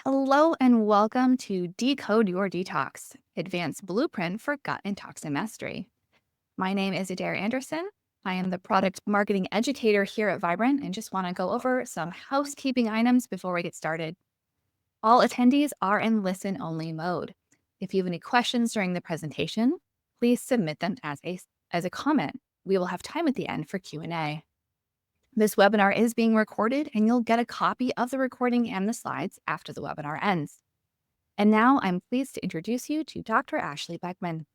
Hello and welcome to Decode Your Detox, Advanced Blueprint for Gut and Toxin Mastery. My name is Adair Anderson. I am the product marketing educator here at Vibrant and just want to go over some housekeeping items before we get started. All attendees are in listen only mode. If you have any questions during the presentation, please submit them as a comment. We will have time at the end for Q&A. This webinar is being recorded and you'll get a copy of the recording and the slides after the webinar ends. And now I'm pleased to introduce you to Dr. Ashley Beckman.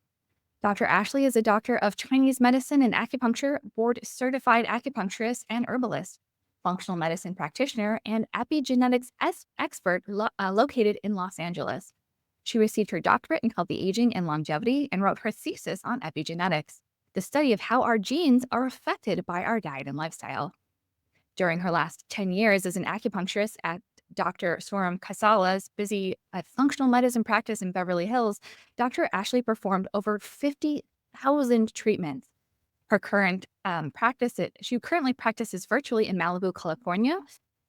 Dr. Ashley is a doctor of Chinese medicine and acupuncture, board certified acupuncturist and herbalist, functional medicine practitioner, and epigenetics expert located in Los Angeles. She received her doctorate in healthy aging and longevity and wrote her thesis on epigenetics, the study of how our genes are affected by our diet and lifestyle. During her last 10 years as an acupuncturist at Dr. Sorum Kasala's busy functional medicine practice in Beverly Hills, Dr. Ashley performed over 50,000 treatments. Her current she currently practices virtually in Malibu, California,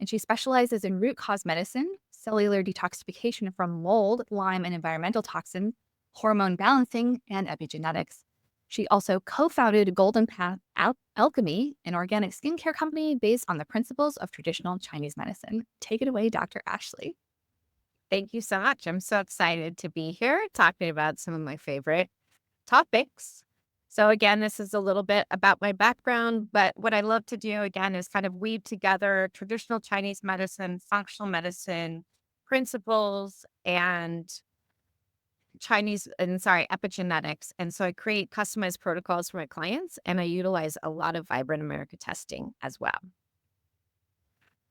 and she specializes in root cause medicine, cellular detoxification from mold, Lyme, and environmental toxins, hormone balancing, and epigenetics. She also co-founded Golden Path Alchemy, an organic skincare company based on the principles of traditional Chinese medicine. Take it away, Dr. Ashley. Thank you so much. I'm so excited to be here talking about some of my favorite topics. So again, this is a little bit about my background, but what I love to do again is kind of weave together traditional Chinese medicine, functional medicine principles and epigenetics. And so I create customized protocols for my clients and I utilize a lot of Vibrant America testing as well.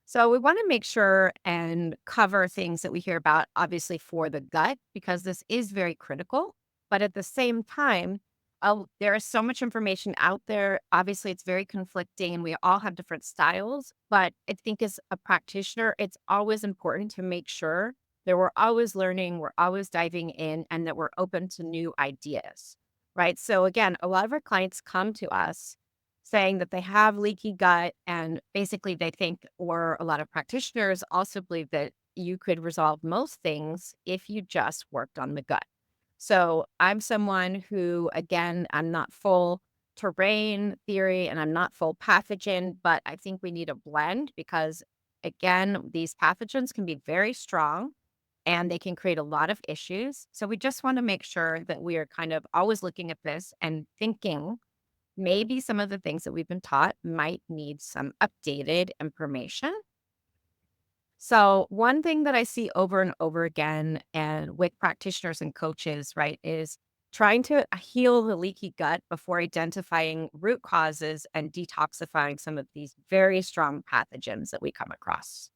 So we want to make sure and cover things that we hear about, obviously, for the gut, because this is very critical. But at the same time, there is so much information out there. Obviously, it's very conflicting and we all have different styles. But I think as a practitioner, it's always important to make sure that we're always learning, we're always diving in, and that we're open to new ideas, right? So again, a lot of our clients come to us saying that they have leaky gut and basically they think, or a lot of practitioners also believe that you could resolve most things if you just worked on the gut. So I'm someone who, again, I'm not full terrain theory and I'm not full pathogen, but I think we need a blend because, again, these pathogens can be very strong and they can create a lot of issues. So we just want to make sure that we are kind of always looking at this and thinking maybe some of the things that we've been taught might need some updated information. So, one thing that I see over and over again and with practitioners and coaches, right, is trying to heal the leaky gut before identifying root causes and detoxifying some of these very strong pathogens that we come across.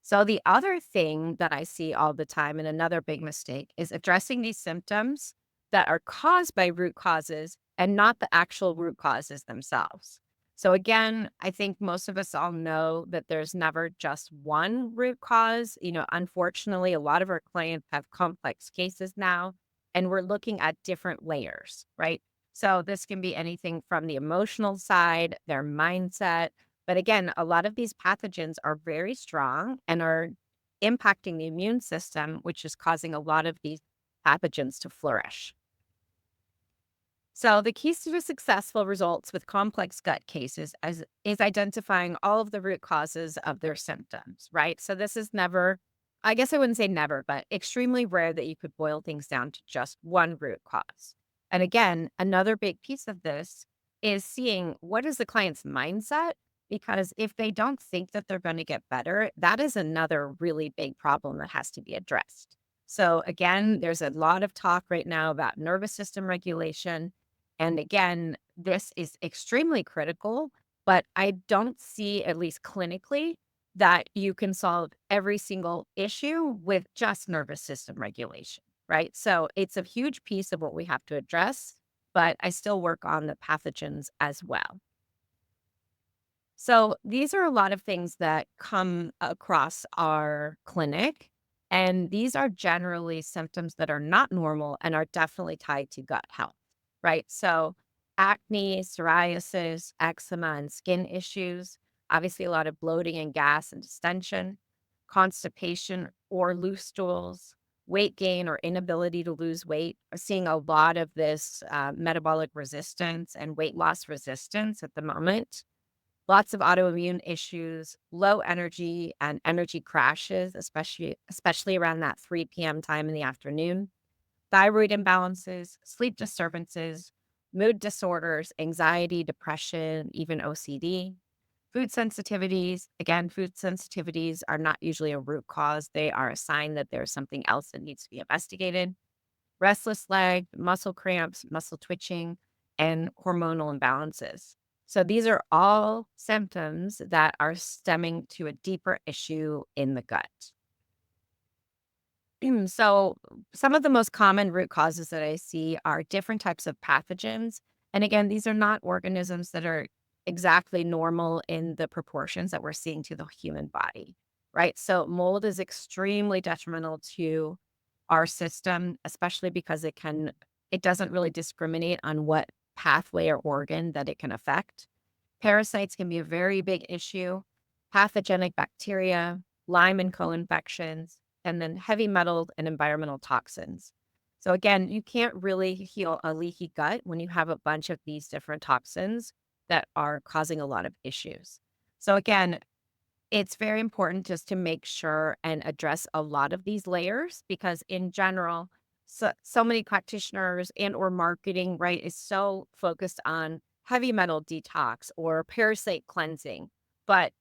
So, the other thing that I see all the time, and another big mistake, is addressing these symptoms that are caused by root causes and not the actual root causes themselves. So, again, I think most of us all know that there's never just one root cause. Unfortunately, a lot of our clients have complex cases now, and we're looking at different layers, right? So, this can be anything from the emotional side, their mindset, but again, a lot of these pathogens are very strong and are impacting the immune system, which is causing a lot of these pathogens to flourish. So, the keys to successful results with complex gut cases is identifying all of the root causes of their symptoms, right? So, this is never, I guess I wouldn't say never, but extremely rare that you could boil things down to just one root cause. And again, another big piece of this is seeing what is the client's mindset, because if they don't think that they're going to get better, that is another really big problem that has to be addressed. So, again, there's a lot of talk right now about nervous system regulation. And again, this is extremely critical, but I don't see, at least clinically, that you can solve every single issue with just nervous system regulation, right? So it's a huge piece of what we have to address, but I still work on the pathogens as well. So these are a lot of things that come across our clinic. And these are generally symptoms that are not normal and are definitely tied to gut health, right? So acne, psoriasis, eczema, and skin issues, obviously a lot of bloating and gas and distension, constipation or loose stools, weight gain or inability to lose weight. We're seeing a lot of this metabolic resistance and weight loss resistance at the moment. Lots of autoimmune issues, low energy and energy crashes, especially around that 3 p.m. time in the afternoon. Thyroid imbalances, sleep disturbances, mood disorders, anxiety, depression, even OCD. Food sensitivities. Again, food sensitivities are not usually a root cause. They are a sign that there's something else that needs to be investigated. Restless leg, muscle cramps, muscle twitching, and hormonal imbalances. So these are all symptoms that are stemming to a deeper issue in the gut. So some of the most common root causes that I see are different types of pathogens. And again, these are not organisms that are exactly normal in the proportions that we're seeing to the human body, right? So mold is extremely detrimental to our system, especially because it doesn't really discriminate on what pathway or organ that it can affect. Parasites can be a very big issue. Pathogenic bacteria, Lyme and co-infections, and then heavy metals and environmental toxins. So again, you can't really heal a leaky gut when you have a bunch of these different toxins that are causing a lot of issues. So again, it's very important just to make sure and address a lot of these layers because in general, so many practitioners and or marketing, right, is so focused on heavy metal detox or parasite cleansing. But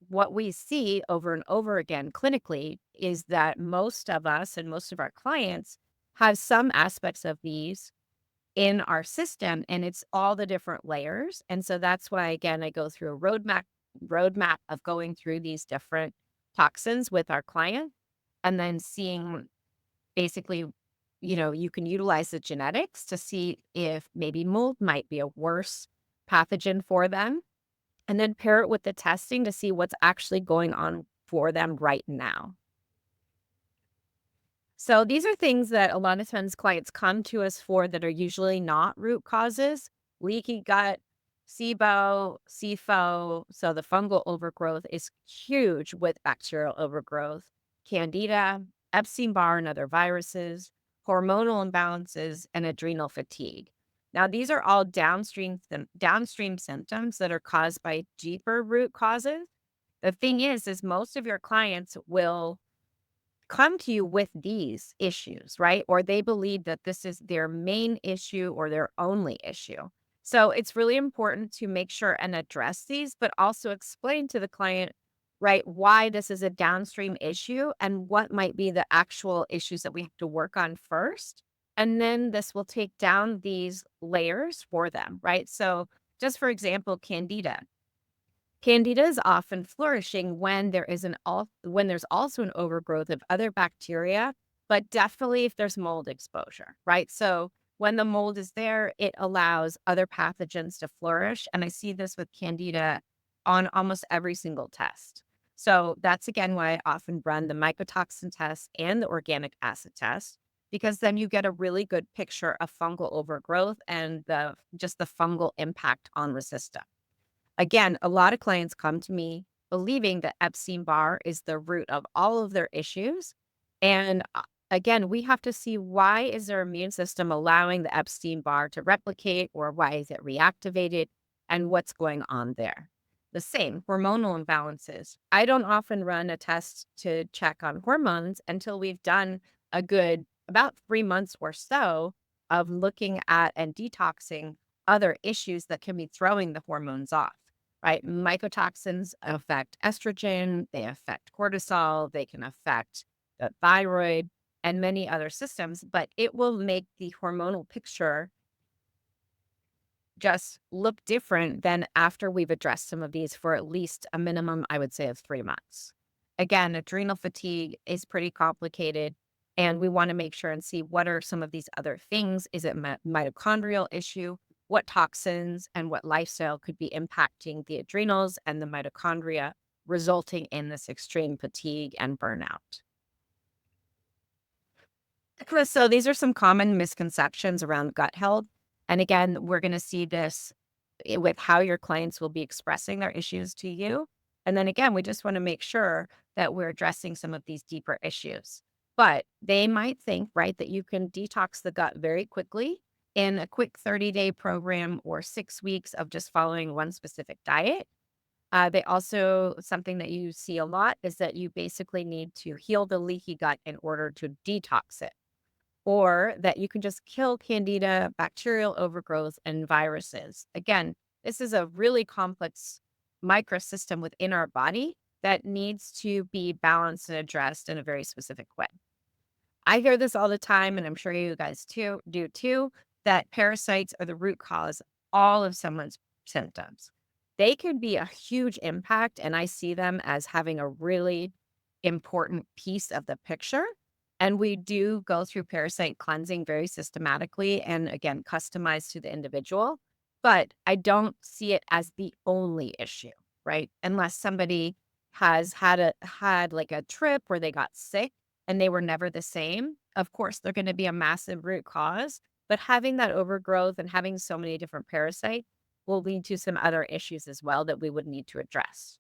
what we see over and over again clinically is that most of us and most of our clients have some aspects of these in our system and it's all the different layers. And so that's why again I go through a roadmap of going through these different toxins with our client and then seeing basically, you can utilize the genetics to see if maybe mold might be a worse pathogen for them and then pair it with the testing to see what's actually going on for them right now. So these are things that a lot of times clients come to us for that are usually not root causes. Leaky gut, SIBO, SIFO. So the fungal overgrowth is huge with bacterial overgrowth, Candida, Epstein-Barr and other viruses, hormonal imbalances, and adrenal fatigue. Now, these are all downstream symptoms that are caused by deeper root causes. The thing is most of your clients will come to you with these issues, right? Or they believe that this is their main issue or their only issue. So it's really important to make sure and address these, but also explain to the client, right, why this is a downstream issue and what might be the actual issues that we have to work on first. And then this will take down these layers for them, right? So just for example, Candida. Candida is often flourishing when when there's also an overgrowth of other bacteria, but definitely if there's mold exposure, right? So when the mold is there, it allows other pathogens to flourish. And I see this with Candida on almost every single test. So that's again why I often run the mycotoxin test and the organic acid test, because then you get a really good picture of fungal overgrowth and just the fungal impact on the system. Again, a lot of clients come to me believing that Epstein-Barr is the root of all of their issues. And again, we have to see why is their immune system allowing the Epstein-Barr to replicate or why is it reactivated and what's going on there. The same hormonal imbalances. I don't often run a test to check on hormones until we've done a good about 3 months or so of looking at and detoxing other issues that can be throwing the hormones off, right? Mycotoxins affect estrogen, they affect cortisol, they can affect the thyroid and many other systems, but it will make the hormonal picture just look different than after we've addressed some of these for at least a minimum, I would say, of 3 months. Again, adrenal fatigue is pretty complicated, and we want to make sure and see what are some of these other things. Is it mitochondrial issue? What toxins and what lifestyle could be impacting the adrenals and the mitochondria, resulting in this extreme fatigue and burnout? So these are some common misconceptions around gut health. And again, we're going to see this with how your clients will be expressing their issues to you, And then again, we just want to make sure that we're addressing some of these deeper issues. But they might think, right, that you can detox the gut very quickly in a quick 30-day program or 6 weeks of just following one specific diet. They also, something that you see a lot is that you basically need to heal the leaky gut in order to detox it, or that you can just kill candida, bacterial overgrowth, and viruses. Again, this is a really complex microsystem within our body that needs to be balanced and addressed in a very specific way. I hear this all the time, and I'm sure you guys too do too, that parasites are the root cause of all of someone's symptoms. They could be a huge impact, and I see them as having a really important piece of the picture. And we do go through parasite cleansing very systematically and again, customized to the individual. But I don't see it as the only issue, right? Unless somebody has had like a trip where they got sick and they were never the same, of course, they're going to be a massive root cause. But having that overgrowth and having so many different parasites will lead to some other issues as well that we would need to address.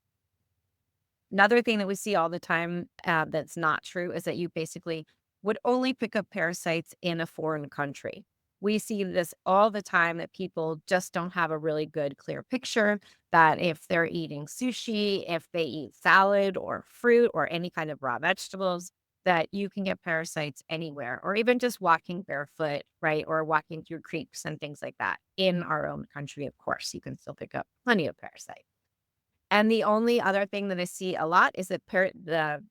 Another thing that we see all the time that's not true is that you basically would only pick up parasites in a foreign country. We see this all the time that people just don't have a really good, clear picture that if they're eating sushi, if they eat salad or fruit or any kind of raw vegetables, that you can get parasites anywhere, or even just walking barefoot, right? Or walking through creeks and things like that. In our own country, of course, you can still pick up plenty of parasites. And the only other thing that I see a lot is that the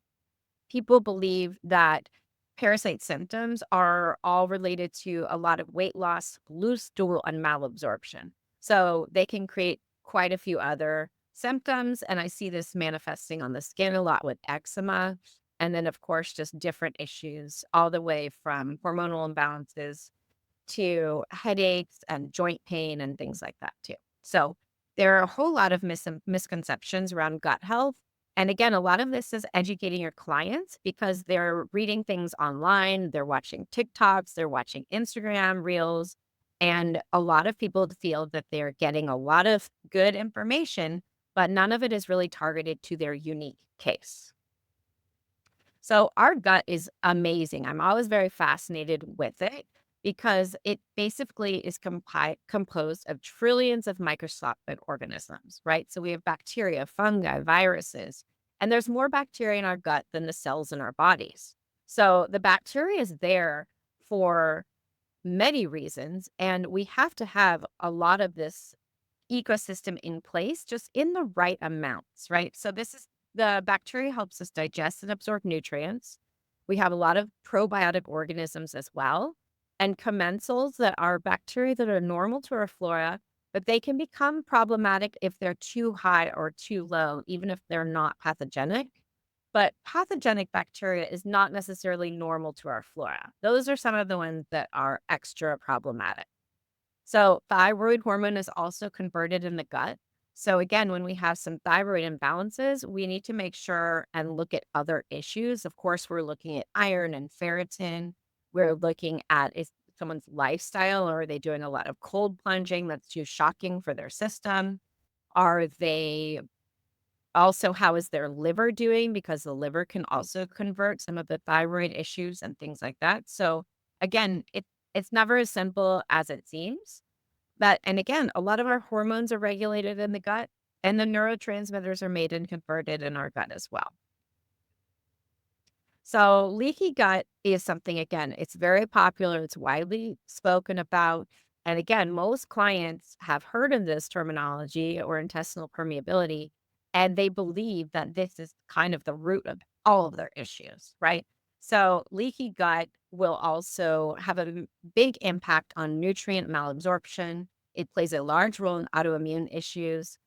people believe that parasite symptoms are all related to a lot of weight loss, loose stool, and malabsorption. So they can create quite a few other symptoms. And I see this manifesting on the skin a lot with eczema. And then, of course, just different issues, all the way from hormonal imbalances to headaches and joint pain and things like that too. So there are a whole lot of misconceptions around gut health. And again, a lot of this is educating your clients because they're reading things online, they're watching TikToks, they're watching Instagram reels, and a lot of people feel that they're getting a lot of good information, but none of it is really targeted to their unique case. So our gut is amazing. I'm always very fascinated with it because it basically is composed of trillions of microscopic organisms, right? So we have bacteria, fungi, viruses, and there's more bacteria in our gut than the cells in our bodies. So the bacteria is there for many reasons, and we have to have a lot of this ecosystem in place, just in the right amounts, right? So this is the bacteria helps us digest and absorb nutrients. We have a lot of probiotic organisms as well, and commensals that are bacteria that are normal to our flora, but they can become problematic if they're too high or too low, even if they're not pathogenic. But pathogenic bacteria is not necessarily normal to our flora. Those are some of the ones that are extra problematic. So thyroid hormone is also converted in the gut. So again, when we have some thyroid imbalances, we need to make sure and look at other issues. Of course, we're looking at iron and ferritin. We're looking at is someone's lifestyle, or are they doing a lot of cold plunging that's too shocking for their system? Are they also, how is their liver doing? Because the liver can also convert some of the thyroid issues and things like that. So again, it's never as simple as it seems. But and again, a lot of our hormones are regulated in the gut, and the neurotransmitters are made and converted in our gut as well. So leaky gut is something, again, it's very popular. It's widely spoken about. And again, most clients have heard of this terminology or intestinal permeability, and they believe that this is kind of the root of all of their issues, right? So leaky gut will also have a big impact on nutrient malabsorption. It plays a large role in autoimmune issues,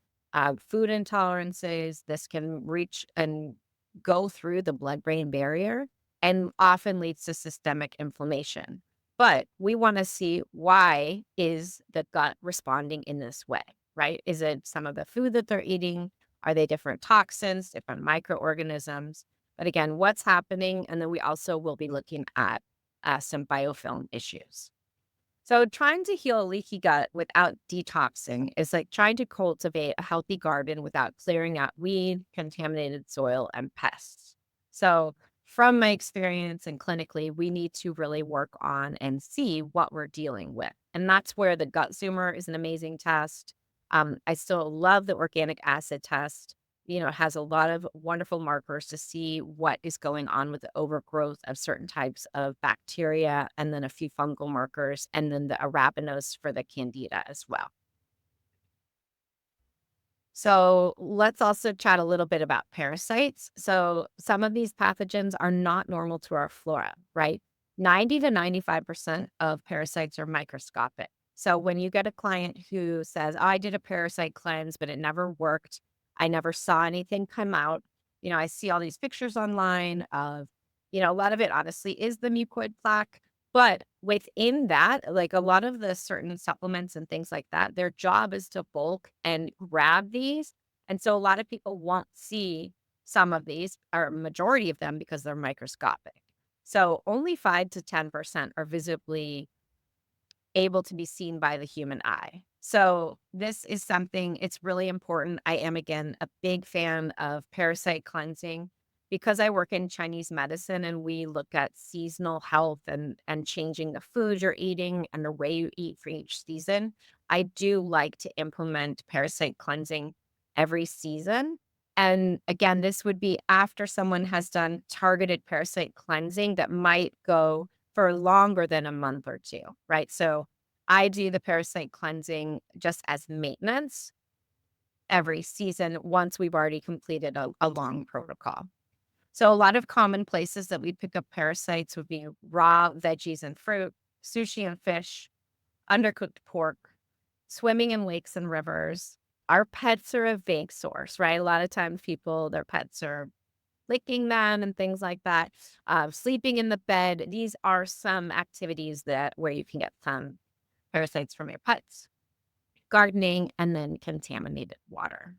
food intolerances. This can reach and go through the blood-brain barrier and often leads to systemic inflammation. But we want to see, why is the gut responding in this way, right? Is it some of the food that they're eating? Are they different toxins, different microorganisms? But again, what's happening? And then we also will be looking at some biofilm issues. So trying to heal a leaky gut without detoxing is like trying to cultivate a healthy garden without clearing out weed, contaminated soil, and pests. So from my experience and clinically, we need to really work on and see what we're dealing with. And that's where the gut zoomer is an amazing test. I still love the organic acid test. It has a lot of wonderful markers to see what is going on with the overgrowth of certain types of bacteria, and then a few fungal markers, and then the arabinose for the candida as well. So let's also chat a little bit about parasites. So some of these pathogens are not normal to our flora, right? 90 to 95% of parasites are microscopic. So when you get a client who says, "Oh, I did a parasite cleanse, but it never worked. I never saw anything come out." I see all these pictures online of, a lot of it honestly is the mucoid plaque. But within that, like a lot of the certain supplements and things like that, their job is to bulk and grab these. And so a lot of people won't see some of these, or a majority of them, because they're microscopic. So only 5 to 10% are visibly able to be seen by the human eye. So this is something, it's really important. I am, again, a big fan of parasite cleansing because I work in Chinese medicine and we look at seasonal health and changing the food you're eating and the way you eat for each season. I do like to implement parasite cleansing every season. And again, this would be after someone has done targeted parasite cleansing that might go for longer than a month or two, right? So I do the parasite cleansing just as maintenance every season once we've already completed a long protocol. So a lot of common places that we pick up parasites would be raw veggies and fruit, sushi and fish, undercooked pork, swimming in lakes and rivers. Our pets are a vague source, right? A lot of times their pets are licking them and things like that. Sleeping in the bed. These are some activities that where you can get some parasites from your pets. Gardening, and then contaminated water.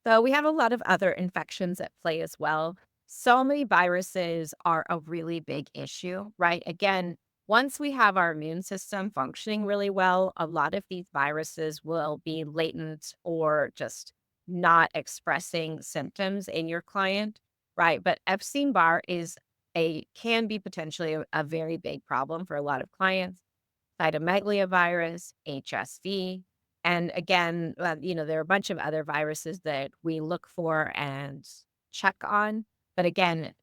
So we have a lot of other infections at play as well. So many viruses are a really big issue, right? Again, once we have our immune system functioning really well, a lot of these viruses will be latent or just not expressing symptoms in your client, right? But Epstein-Barr can be potentially a very big problem for a lot of clients. Cytomegalovirus, HSV. And again, there are a bunch of other viruses that we look for and check on. But again,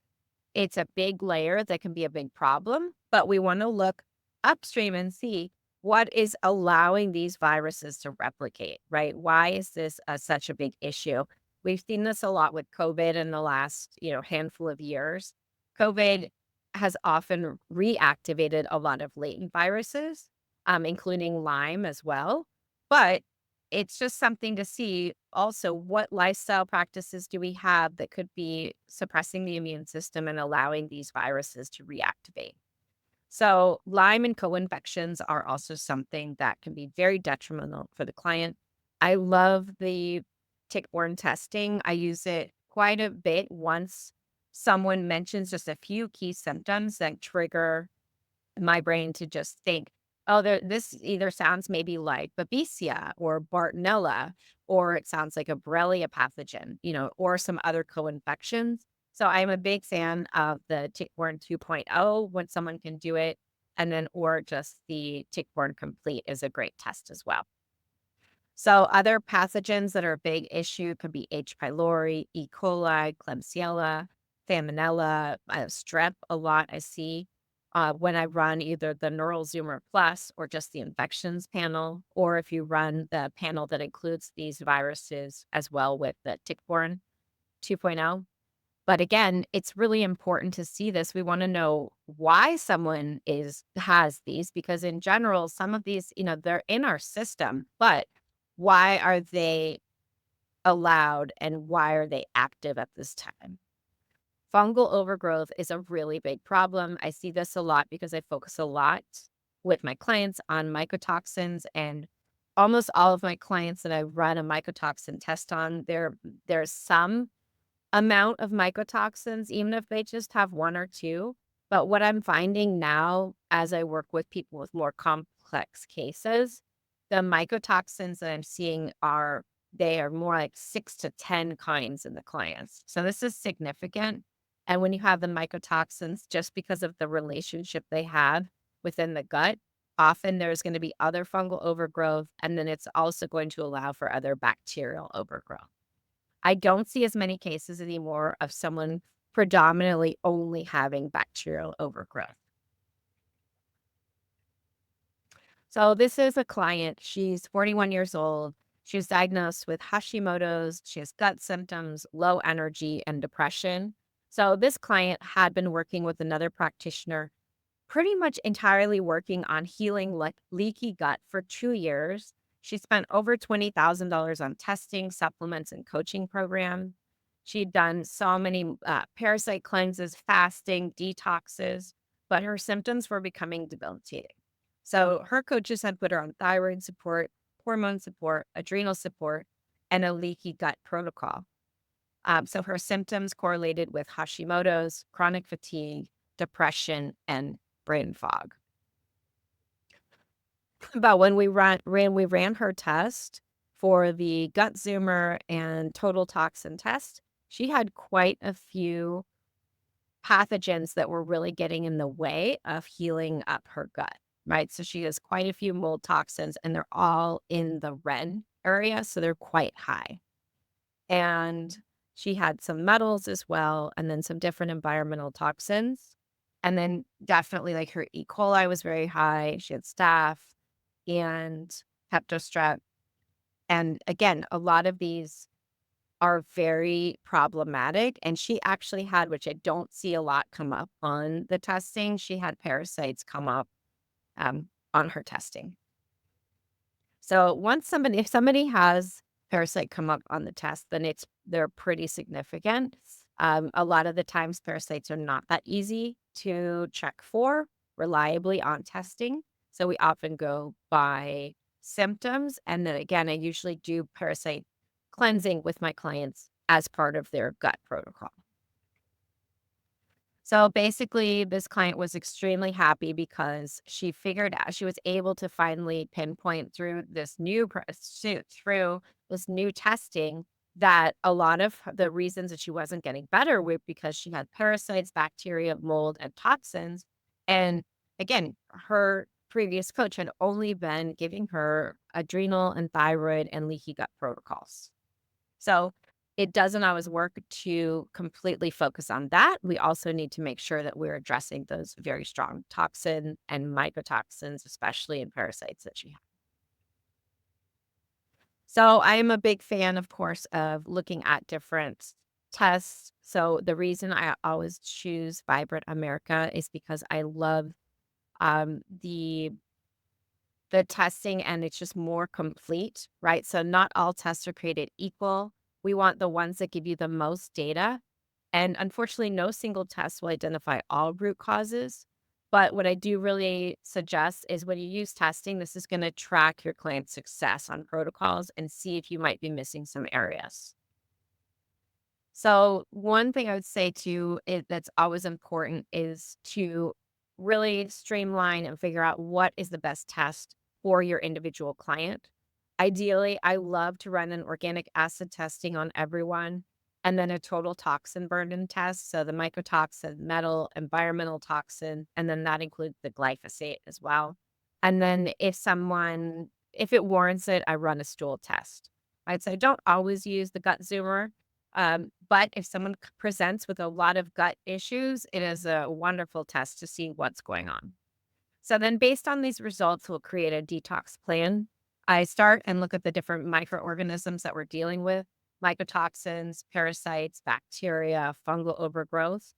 it's a big layer that can be a big problem. But we want to look upstream and see what is allowing these viruses to replicate, right? Why is this such a big issue? We've seen this a lot with COVID in the last, handful of years. COVID has often reactivated a lot of latent viruses, including Lyme as well. But it's just something to see also what lifestyle practices do we have that could be suppressing the immune system and allowing these viruses to reactivate. So Lyme and co-infections are also something that can be very detrimental for the client. I love the tick-borne testing. I use it quite a bit once someone mentions just a few key symptoms that trigger my brain to just think, oh, this either sounds maybe like Babesia or Bartonella, or it sounds like a Borrelia pathogen, or some other co-infections. So I'm a big fan of the tick-borne 2.0 when someone can do it. And then, or just the tick-borne complete is a great test as well. So other pathogens that are a big issue could be H. pylori, E. coli, Klebsiella, Salmonella, strep a lot I see when I run either the Neural Zoomer Plus or just the infections panel, or if you run the panel that includes these viruses as well with the tick-borne 2.0. But again, it's really important to see this. We want to know why someone has these, because in general, some of these, they're in our system, but why are they allowed and why are they active at this time? Fungal overgrowth is a really big problem. I see this a lot because I focus a lot with my clients on mycotoxins, and almost all of my clients that I run a mycotoxin test on, there's some amount of mycotoxins, even if they just have one or two. But what I'm finding now as I work with people with more complex cases, the mycotoxins that I'm seeing they are more like 6 to 10 kinds in the clients. So this is significant. And when you have the mycotoxins, just because of the relationship they have within the gut, often there's going to be other fungal overgrowth, and then it's also going to allow for other bacterial overgrowth. I don't see as many cases anymore of someone predominantly only having bacterial overgrowth. So this is a client. She's 41 years old. She was diagnosed with Hashimoto's. She has gut symptoms, low energy, and depression. So this client had been working with another practitioner, pretty much entirely working on healing leaky gut for 2 years. She spent over $20,000 on testing, supplements, and coaching program. She'd done so many parasite cleanses, fasting, detoxes, but her symptoms were becoming debilitating. So her coaches had put her on thyroid support, hormone support, adrenal support, and a leaky gut protocol. So her symptoms correlated with Hashimoto's, chronic fatigue, depression, and brain fog. But when we ran her test for the gut zoomer and total toxin test, she had quite a few pathogens that were really getting in the way of healing up her gut, right? So she has quite a few mold toxins, and they're all in the red area, so they're quite high. And she had some metals as well, and then some different environmental toxins. And then definitely like her E. coli was very high. She had staph and Strep. And again, a lot of these are very problematic. And she actually had, which I don't see a lot come up on the testing, she had parasites come up on her testing. So if somebody has parasite come up on the test, then they're pretty significant. A lot of the times parasites are not that easy to check for reliably on testing. So we often go by symptoms. And then again, I usually do parasite cleansing with my clients as part of their gut protocol. So basically, this client was extremely happy because she figured out she was able to finally pinpoint through through this new testing that a lot of the reasons that she wasn't getting better were because she had parasites, bacteria, mold, and toxins. And again, her previous coach had only been giving her adrenal and thyroid and leaky gut protocols. So it doesn't always work to completely focus on that. We also need to make sure that we're addressing those very strong toxin and mycotoxins, especially in parasites that she has. So I am a big fan, of course, of looking at different tests. So the reason I always choose Vibrant America is because I love the testing, and it's just more complete, right? So not all tests are created equal. We want the ones that give you the most data. And unfortunately, no single test will identify all root causes. But what I do really suggest is when you use testing, this is going to track your client's success on protocols and see if you might be missing some areas. So one thing I would say too that's always important is to really streamline and figure out what is the best test for your individual client. Ideally, I love to run an organic acid testing on everyone and then a total toxin burden test. So the mycotoxin, metal, environmental toxin, and then that includes the glyphosate as well. And then if it warrants it, I run a stool test. Right. So I don't always use the gut zoomer. But if someone presents with a lot of gut issues, it is a wonderful test to see what's going on. So then based on these results, we'll create a detox plan. I start and look at the different microorganisms that we're dealing with, mycotoxins, parasites, bacteria, fungal overgrowth.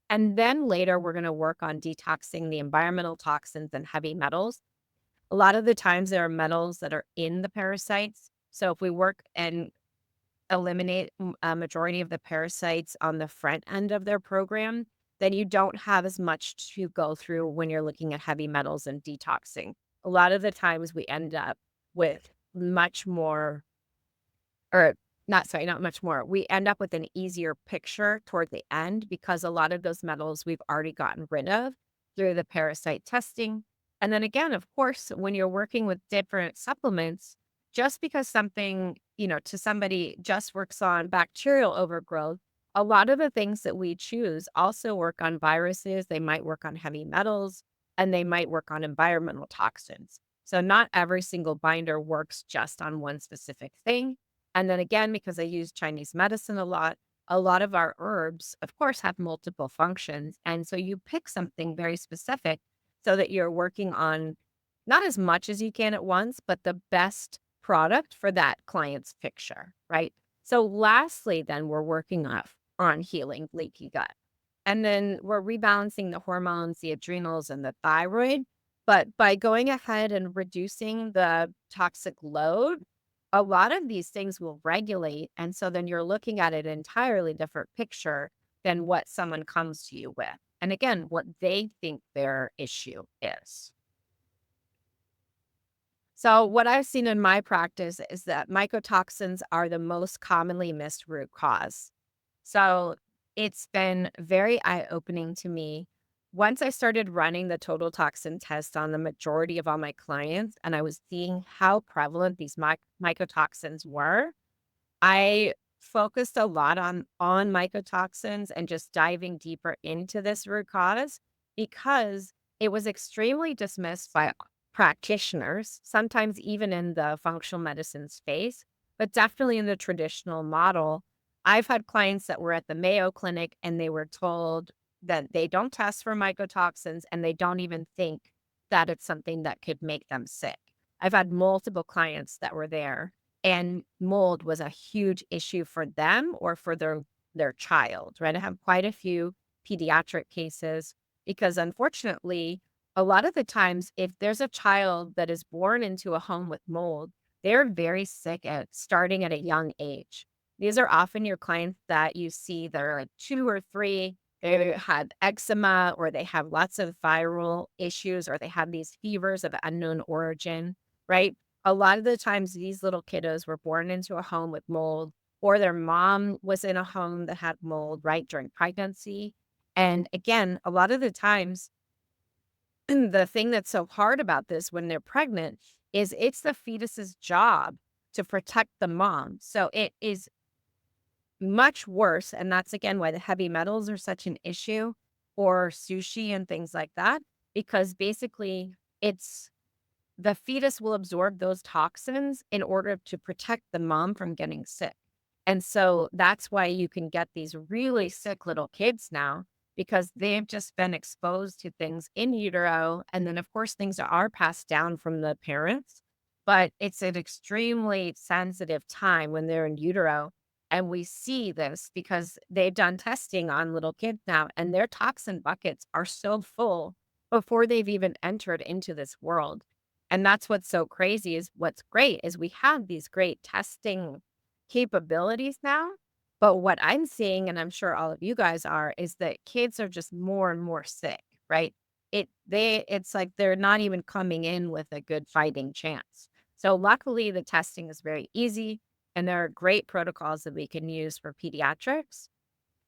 And then later, we're going to work on detoxing the environmental toxins and heavy metals. A lot of the times there are metals that are in the parasites. So if we work and eliminate a majority of the parasites on the front end of their program, then you don't have as much to go through when you're looking at heavy metals and detoxing. A lot of the times we end up with much more or not much more. We end up with an easier picture toward the end because a lot of those metals we've already gotten rid of through the parasite testing. And then again, of course, when you're working with different supplements, just because something, to somebody just works on bacterial overgrowth, a lot of the things that we choose also work on viruses, they might work on heavy metals, and they might work on environmental toxins. So not every single binder works just on one specific thing. And then again, because I use Chinese medicine a lot of our herbs, of course, have multiple functions. And so you pick something very specific so that you're working on not as much as you can at once, but the best product for that client's picture, right? So lastly, then we're working on healing leaky gut. And then we're rebalancing the hormones, the adrenals, and the thyroid. But by going ahead and reducing the toxic load, a lot of these things will regulate. And so then you're looking at an entirely different picture than what someone comes to you with. And again, what they think their issue is. So, what I've seen in my practice is that mycotoxins are the most commonly missed root cause. So, it's been very eye opening to me. Once I started running the total toxin test on the majority of all my clients, and I was seeing how prevalent these mycotoxins were, I focused a lot on mycotoxins and just diving deeper into this root cause because it was extremely dismissed by practitioners, sometimes even in the functional medicine space, but definitely in the traditional model. I've had clients that were at the Mayo Clinic and they were told that they don't test for mycotoxins and they don't even think that it's something that could make them sick. I've had multiple clients that were there and mold was a huge issue for them or for their child, right? I have quite a few pediatric cases because unfortunately, a lot of the times if there's a child that is born into a home with mold, they're very sick at starting at a young age. These are often your clients that you see that are like 2 or 3. They have eczema or they have lots of viral issues or they have these fevers of unknown origin, right? A lot of the times these little kiddos were born into a home with mold or their mom was in a home that had mold right during pregnancy. And again, a lot of the times the thing that's so hard about this when they're pregnant is it's the fetus's job to protect the mom. So it is much worse. And that's again why the heavy metals are such an issue or sushi and things like that, because basically it's the fetus will absorb those toxins in order to protect the mom from getting sick. And so that's why you can get these really sick little kids now because they've just been exposed to things in utero. And then, of course, things are passed down from the parents, but it's an extremely sensitive time when they're in utero. And we see this because they've done testing on little kids now, and their toxin buckets are so full before they've even entered into this world. And that's what's so crazy is what's great is we have these great testing capabilities now. But what I'm seeing, and I'm sure all of you guys are, is that kids are just more and more sick, right? It's like they're not even coming in with a good fighting chance. So luckily the testing is very easy and there are great protocols that we can use for pediatrics.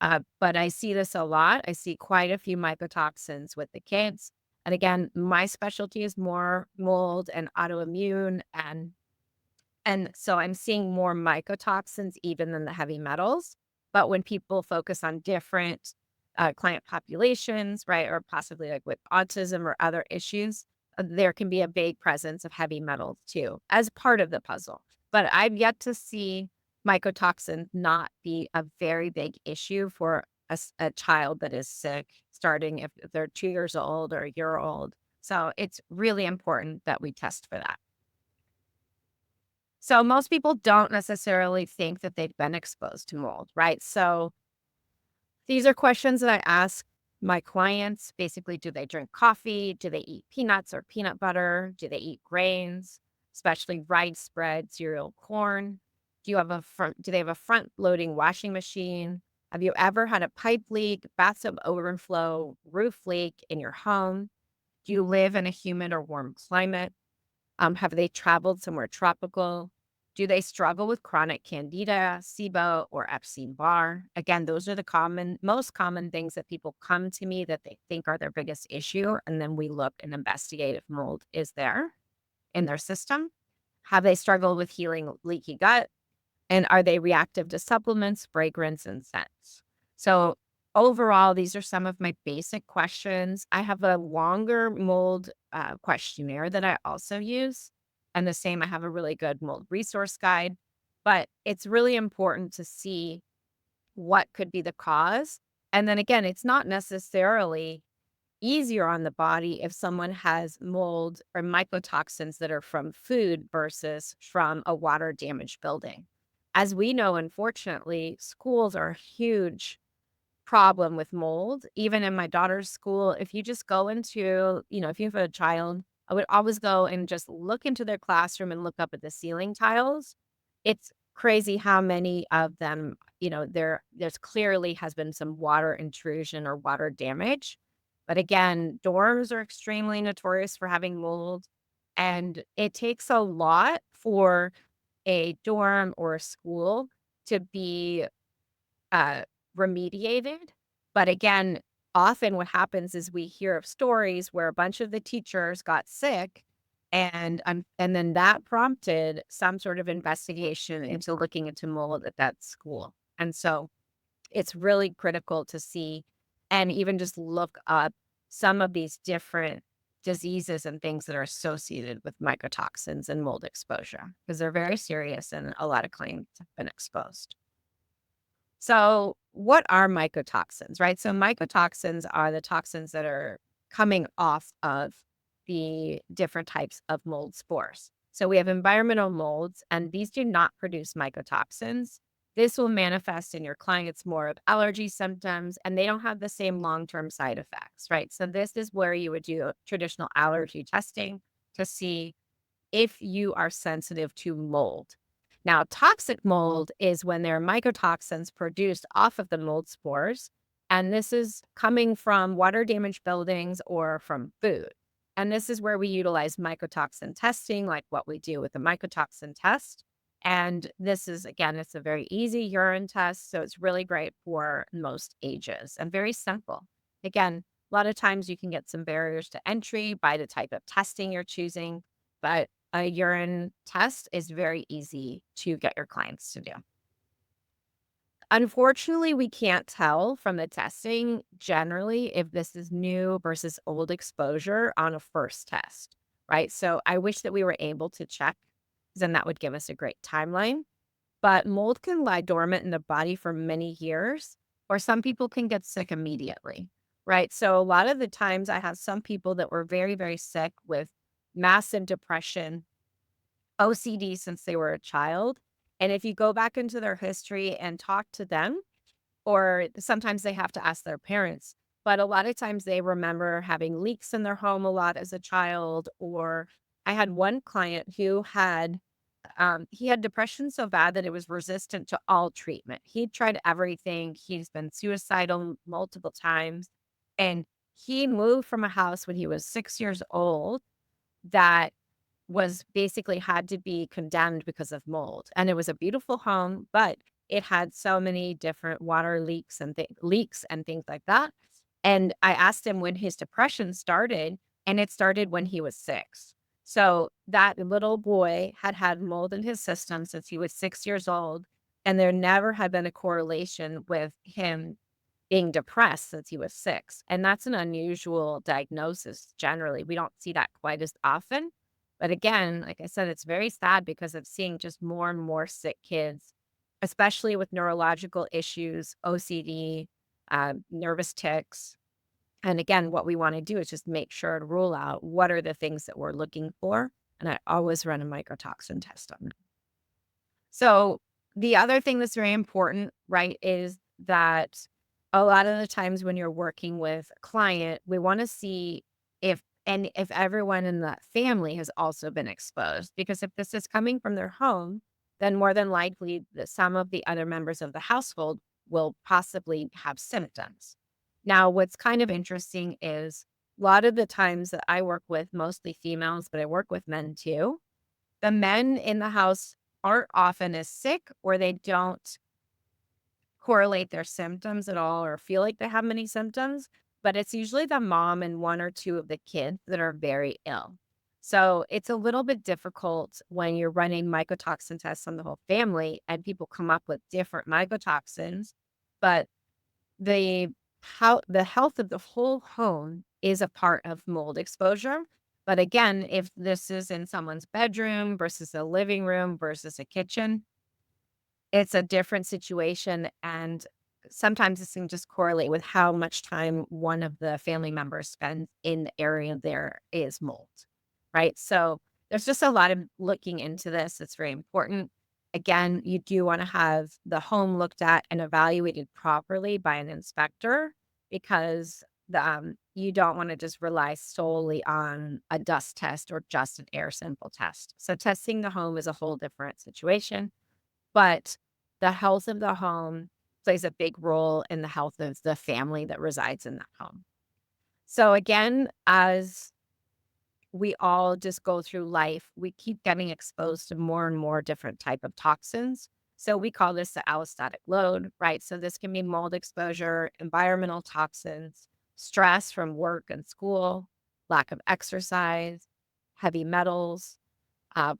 But I see this a lot. I see quite a few mycotoxins with the kids. And again, my specialty is more mold and autoimmune and so I'm seeing more mycotoxins even than the heavy metals. But when people focus on different client populations, right, or possibly like with autism or other issues, there can be a big presence of heavy metals too as part of the puzzle. But I've yet to see mycotoxins not be a very big issue for a child that is sick, starting if they're 2 years old or a year old. So it's really important that we test for that. So most people don't necessarily think that they've been exposed to mold, right? So these are questions that I ask my clients. Basically, do they drink coffee? Do they eat peanuts or peanut butter? Do they eat grains, especially rice, bread, cereal, corn? Do they have a front loading washing machine? Have you ever had a pipe leak, bathtub overflow, roof leak in your home? Do you live in a humid or warm climate? Have they traveled somewhere tropical? Do they struggle with chronic candida, SIBO, or Epstein-Barr? Again, those are the most common things that people come to me that they think are their biggest issue. And then we look and investigate if mold is there in their system. Have they struggled with healing leaky gut? And are they reactive to supplements, fragrance, and scents? So overall, these are some of my basic questions. I have a longer mold questionnaire that I also use. And the same, I have a really good mold resource guide. But it's really important to see what could be the cause. And then again, it's not necessarily easier on the body if someone has mold or mycotoxins that are from food versus from a water damaged building. As we know, unfortunately, schools are a huge problem with mold. Even in my daughter's school, if you just go into, if you have a child, I would always go and just look into their classroom and look up at the ceiling tiles. It's crazy how many of them, there's clearly has been some water intrusion or water damage. But again, dorms are extremely notorious for having mold. And it takes a lot for a dorm or a school to be uh, remediated. But again, often what happens is we hear of stories where a bunch of the teachers got sick and then that prompted some sort of investigation into looking into mold at that school. And so it's really critical to see and even just look up some of these different diseases and things that are associated with mycotoxins and mold exposure because they're very serious and a lot of clients have been exposed. So, what are mycotoxins, right? So, mycotoxins are the toxins that are coming off of the different types of mold spores. So, we have environmental molds, and these do not produce mycotoxins. This will manifest in your clients more of allergy symptoms, and they don't have the same long term side effects, right? So, this is where you would do traditional allergy testing to see if you are sensitive to mold. Now, toxic mold is when there are mycotoxins produced off of the mold spores, and this is coming from water damaged buildings or from food. And this is where we utilize mycotoxin testing, like what we do with the mycotoxin test. And this is, again, it's a very easy urine test. So it's really great for most ages and very simple. Again, a lot of times you can get some barriers to entry by the type of testing you're choosing, but a urine test is very easy to get your clients to do. Unfortunately, we can't tell from the testing generally if this is new versus old exposure on a first test, right? So I wish that we were able to check, 'cause then that would give us a great timeline. But mold can lie dormant in the body for many years, or some people can get sick immediately, right? So a lot of the times I have some people that were very, very sick with massive depression, OCD since they were a child. And if you go back into their history and talk to them, or sometimes they have to ask their parents, but a lot of times they remember having leaks in their home a lot as a child. Or I had one client who he had depression so bad that it was resistant to all treatment. He tried everything. He's been suicidal multiple times. And he moved from a house when he was 6 years old that was basically had to be condemned because of mold. And it was a beautiful home, but it had so many different water leaks and things like that. And I asked him when his depression started, and it started when he was 6. So that little boy had had mold in his system since he was 6 years old, and there never had been a correlation with him being depressed since he was 6. And that's an unusual diagnosis generally. We don't see that quite as often. But again, like I said, it's very sad because of seeing just more and more sick kids, especially with neurological issues, OCD, nervous tics. And again, what we want to do is just make sure to rule out what are the things that we're looking for. And I always run a mycotoxin test on them. So the other thing that's very important, right, is that a lot of the times when you're working with a client, we want to see if everyone in the family has also been exposed. Because if this is coming from their home, then more than likely that some of the other members of the household will possibly have symptoms. Now, what's kind of interesting is a lot of the times that I work with, mostly females, but I work with men too. The men in the house aren't often as sick, or they don't correlate their symptoms at all or feel like they have many symptoms, but it's usually the mom and one or two of the kids that are very ill. So it's a little bit difficult when you're running mycotoxin tests on the whole family and people come up with different mycotoxins, but the how the health of the whole home is a part of mold exposure. But again, if this is in someone's bedroom versus a living room versus a kitchen, it's a different situation, and sometimes this can just correlate with how much time one of the family members spends in the area there is mold, right? So there's just a lot of looking into this. It's very important. Again, you do want to have the home looked at and evaluated properly by an inspector because you don't want to just rely solely on a dust test or just an air sample test. So testing the home is a whole different situation, but the health of the home plays a big role in the health of the family that resides in that home. So again, as we all just go through life, we keep getting exposed to more and more different type of toxins. So we call this the allostatic load, right? So this can be mold exposure, environmental toxins, stress from work and school, lack of exercise, heavy metals,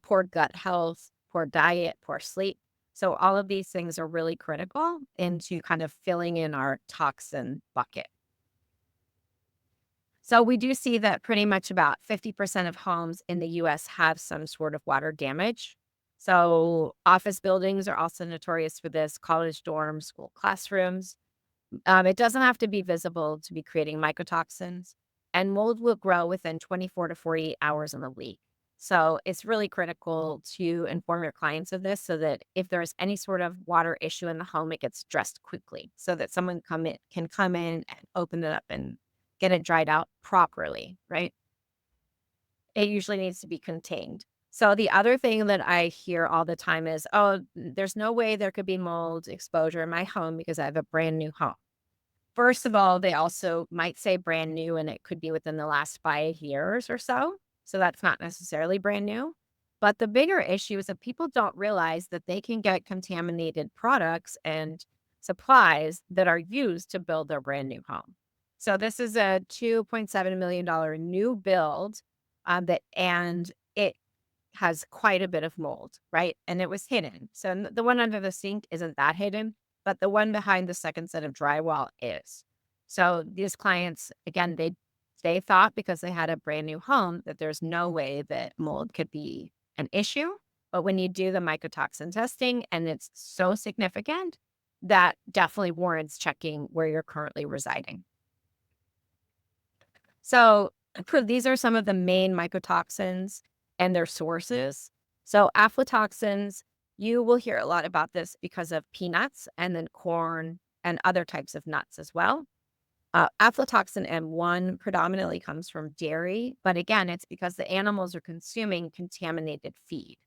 poor gut health, poor diet, poor sleep. So all of these things are really critical into kind of filling in our toxin bucket. So we do see that pretty much about 50% of homes in the US have some sort of water damage. So office buildings are also notorious for this, college dorms, school classrooms. It doesn't have to be visible to be creating mycotoxins, and mold will grow within 24 to 48 hours in the leak. So it's really critical to inform your clients of this so that if there's any sort of water issue in the home, it gets addressed quickly so that someone can come in and open it up and get it dried out properly, right? It usually needs to be contained. So the other thing that I hear all the time is, oh, there's no way there could be mold exposure in my home because I have a brand new home. First of all, they also might say brand new, and it could be within the last 5 years or so. So that's not necessarily brand new. But the bigger issue is that people don't realize that they can get contaminated products and supplies that are used to build their brand new home. So this is a $2.7 million new build, and it has quite a bit of mold, right? And it was hidden. So the one under the sink isn't that hidden, but the one behind the second set of drywall is. So these clients, again, they thought because they had a brand new home that there's no way that mold could be an issue. But when you do the mycotoxin testing and it's so significant, that definitely warrants checking where you're currently residing. So these are some of the main mycotoxins and their sources. So aflatoxins, you will hear a lot about this because of peanuts and then corn and other types of nuts as well. Aflatoxin M1 predominantly comes from dairy, but again, it's because the animals are consuming contaminated feed.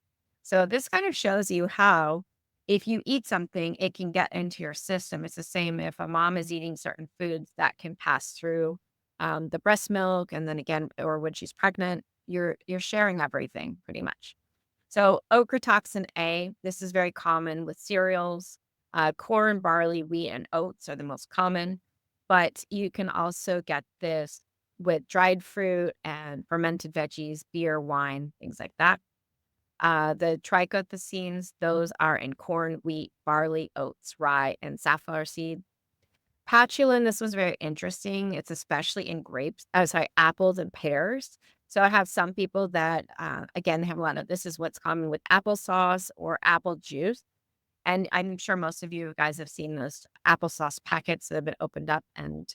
So this kind of shows you how if you eat something, it can get into your system. It's the same if a mom is eating certain foods that can pass through the breast milk, and then again, or when she's pregnant, you're sharing everything pretty much. So ochratoxin A, this is very common with cereals. Corn, barley, wheat, and oats are the most common, but you can also get this with dried fruit and fermented veggies, beer, wine, things like that. The trichothecenes, those are in corn, wheat, barley, oats, rye, and safflower seed. Patulin, this was very interesting. It's especially in grapes, oh, sorry, apples and pears. So I have some people that, again, they have a lot of this is what's common with applesauce or apple juice. And I'm sure most of you guys have seen those applesauce packets that have been opened up and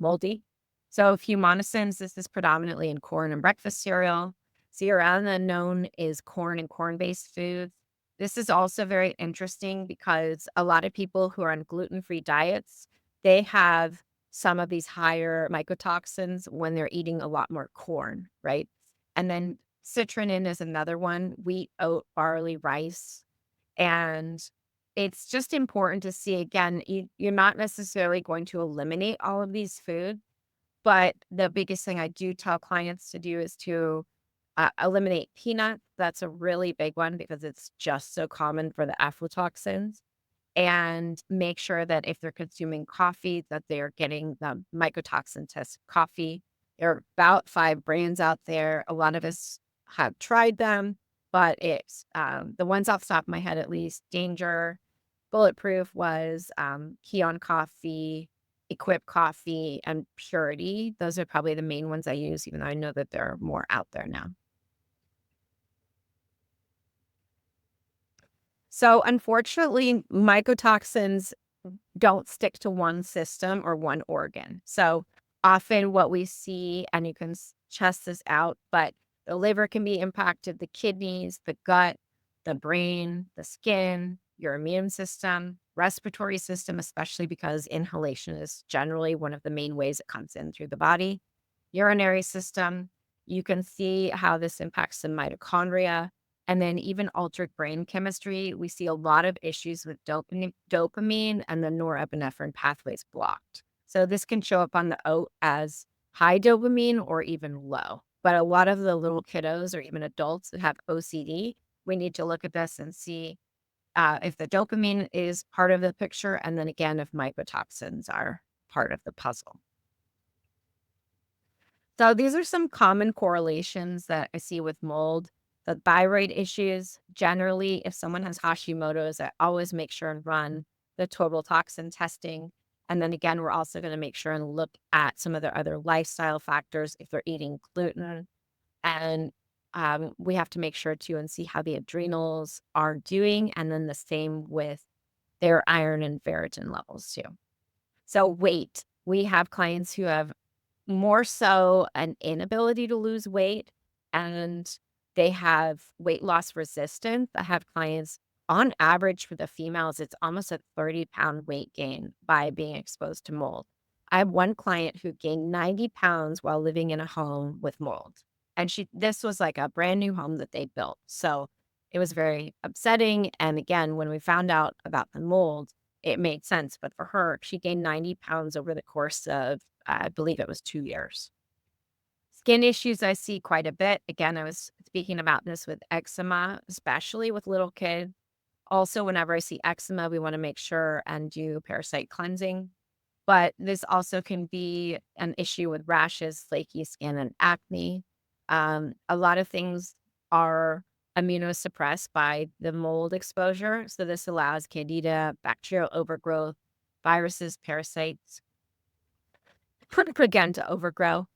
moldy. So fumonisins, this is predominantly in corn and breakfast cereal. Zearalenone known is corn and corn-based foods. This is also very interesting because a lot of people who are on gluten-free diets, they have some of these higher mycotoxins when they're eating a lot more corn, right? And then citrulline is another one, wheat, oat, barley, rice. And it's just important to see again, you're not necessarily going to eliminate all of these foods, but the biggest thing I do tell clients to do is to Eliminate peanuts. That's a really big one because it's just so common for the aflatoxins. And make sure that if they're consuming coffee, that they're getting the mycotoxin test coffee. There are about 5 brands out there. A lot of us have tried them, but it's the ones off the top of my head, at least, Danger, Bulletproof was Keon Coffee, Equip Coffee, and Purity. Those are probably the main ones I use, even though I know that there are more out there now. So, unfortunately, mycotoxins don't stick to one system or one organ. So, often what we see, and you can test this out, but the liver can be impacted, the kidneys, the gut, the brain, the skin, your immune system, respiratory system, especially because inhalation is generally one of the main ways it comes in through the body, urinary system. You can see how this impacts the mitochondria and then even altered brain chemistry. We see a lot of issues with dopamine and the norepinephrine pathways blocked. So this can show up on the oat as high dopamine or even low. But a lot of the little kiddos or even adults that have OCD, we need to look at this and see if the dopamine is part of the picture. And then again, if mycotoxins are part of the puzzle. So these are some common correlations that I see with mold. The thyroid issues, generally, if someone has Hashimoto's, I always make sure and run the total toxin testing. And then again, we're also going to make sure and look at some of their other lifestyle factors if they're eating gluten. And we have to make sure too and see how the adrenals are doing. And then the same with their iron and ferritin levels too. So weight, we have clients who have more so an inability to lose weight, and they have weight loss resistance. I have clients, on average for the females, it's almost a 30-pound weight gain by being exposed to mold. I have one client who gained 90 pounds while living in a home with mold. And this was like a brand new home that they built. So it was very upsetting. And again, when we found out about the mold, it made sense. But for her, she gained 90 pounds over the course of, I believe it was 2 years. Skin issues I see quite a bit. Again, I was speaking about this with eczema, especially with little kids. Also, whenever I see eczema, we want to make sure and do parasite cleansing. But this also can be an issue with rashes, flaky skin, and acne. A lot of things are immunosuppressed by the mold exposure. So this allows candida, bacterial overgrowth, viruses, parasites, again, to overgrow.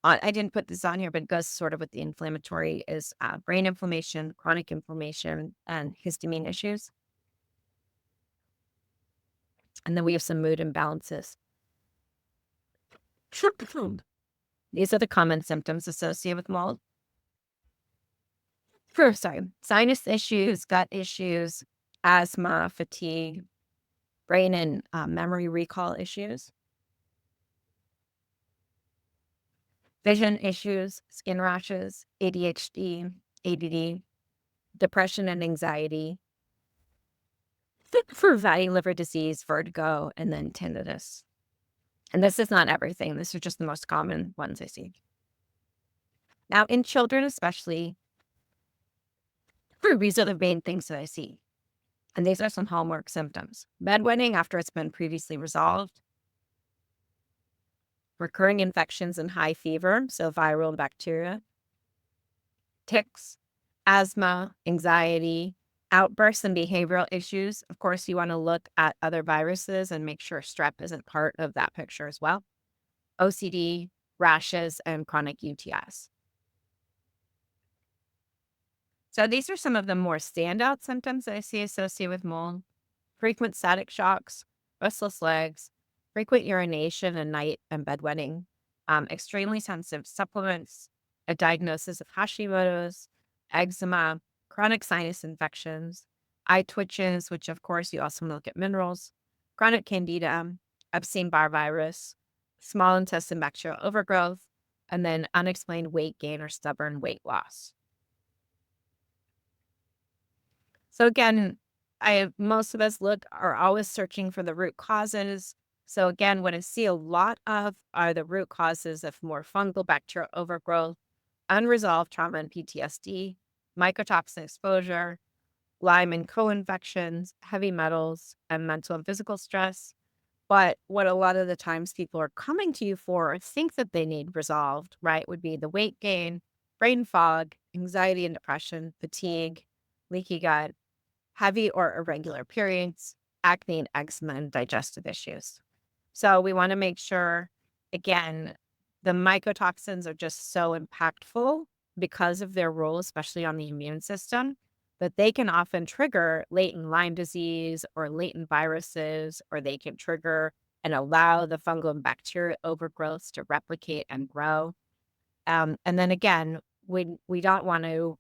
I didn't put this on here, but it goes sort of with the inflammatory is brain inflammation, chronic inflammation, and histamine issues. And then we have some mood imbalances. These are the common symptoms associated with mold. First, sinus issues, gut issues, asthma, fatigue, brain and memory recall issues, vision issues, skin rashes, ADHD, ADD, depression and anxiety, for fatty liver disease, vertigo, and then tinnitus. And this is not everything. This is just the most common ones I see. Now, in children especially, these are the main things that I see. And these are some hallmark symptoms. Bedwetting after it's been previously resolved. Recurring infections and high fever, so viral and bacteria. Ticks, asthma, anxiety, outbursts and behavioral issues. Of course, you want to look at other viruses and make sure strep isn't part of that picture as well. OCD, rashes, and chronic UTIs. So these are some of the more standout symptoms that I see associated with mold. Frequent static shocks, restless legs, frequent urination and night and bedwetting, extremely sensitive supplements, a diagnosis of Hashimoto's, eczema, chronic sinus infections, eye twitches, which of course you also want to look at minerals, chronic candida, Epstein-Barr virus, small intestine bacterial overgrowth, and then unexplained weight gain or stubborn weight loss. So again, most of us are always searching for the root causes. So again, what I see a lot of are the root causes of more fungal bacterial overgrowth, unresolved trauma and PTSD, mycotoxin exposure, Lyme and co-infections, heavy metals, and mental and physical stress. But what a lot of the times people are coming to you for or think that they need resolved, right, would be the weight gain, brain fog, anxiety and depression, fatigue, leaky gut, heavy or irregular periods, acne and eczema, and digestive issues. So we want to make sure, again, the mycotoxins are just so impactful because of their role, especially on the immune system, that they can often trigger latent Lyme disease or latent viruses, or they can trigger and allow the fungal and bacterial overgrowths to replicate and grow. And then again, we don't want to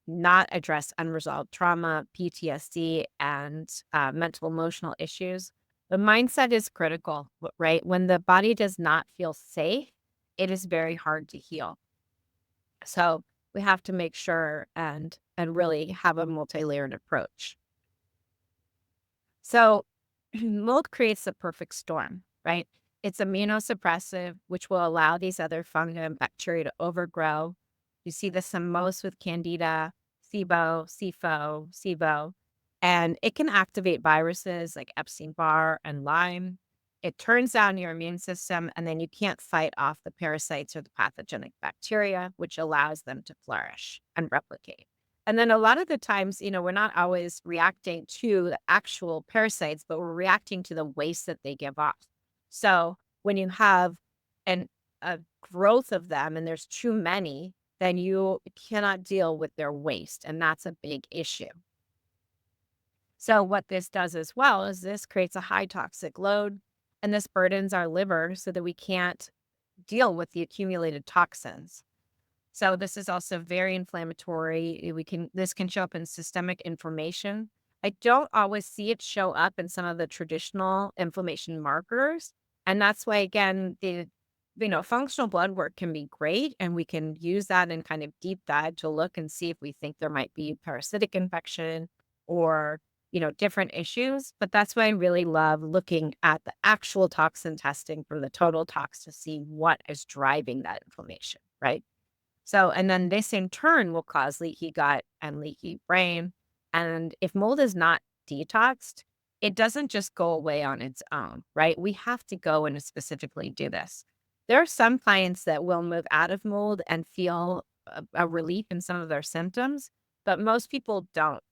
not address unresolved trauma, PTSD, and mental emotional issues. The mindset is critical, right? When the body does not feel safe, it is very hard to heal. So we have to make sure and really have a multi-layered approach. So mold creates the perfect storm, right? It's immunosuppressive, which will allow these other fungi and bacteria to overgrow. You see this the most with Candida, SIBO, and it can activate viruses like Epstein-Barr and Lyme. It turns down your immune system, and then you can't fight off the parasites or the pathogenic bacteria, which allows them to flourish and replicate. And then a lot of the times, we're not always reacting to the actual parasites, but we're reacting to the waste that they give off. So when you have a growth of them and there's too many, then you cannot deal with their waste. And that's a big issue. So what this does as well is this creates a high toxic load, and this burdens our liver so that we can't deal with the accumulated toxins. So this is also very inflammatory. This can show up in systemic inflammation. I don't always see it show up in some of the traditional inflammation markers. And that's why, again, the functional blood work can be great, and we can use that and kind of deep dive to look and see if we think there might be parasitic infection or different issues. But that's why I really love looking at the actual toxin testing for the total tox to see what is driving that inflammation, right? So, and then this in turn will cause leaky gut and leaky brain. And if mold is not detoxed, it doesn't just go away on its own, right? We have to go and specifically do this. There are some clients that will move out of mold and feel a relief in some of their symptoms, but most people don't.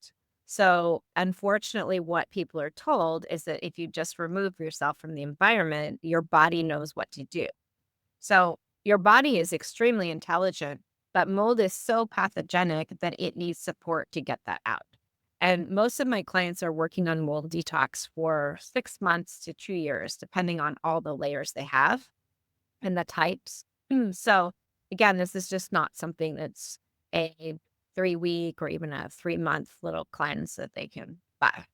So, unfortunately, what people are told is that if you just remove yourself from the environment, your body knows what to do. So, your body is extremely intelligent, but mold is so pathogenic that it needs support to get that out. And most of my clients are working on mold detox for 6 months to 2 years, depending on all the layers they have and the types. So, again, this is just not something that's a 3-week or even a 3-month little cleanse that they can buy.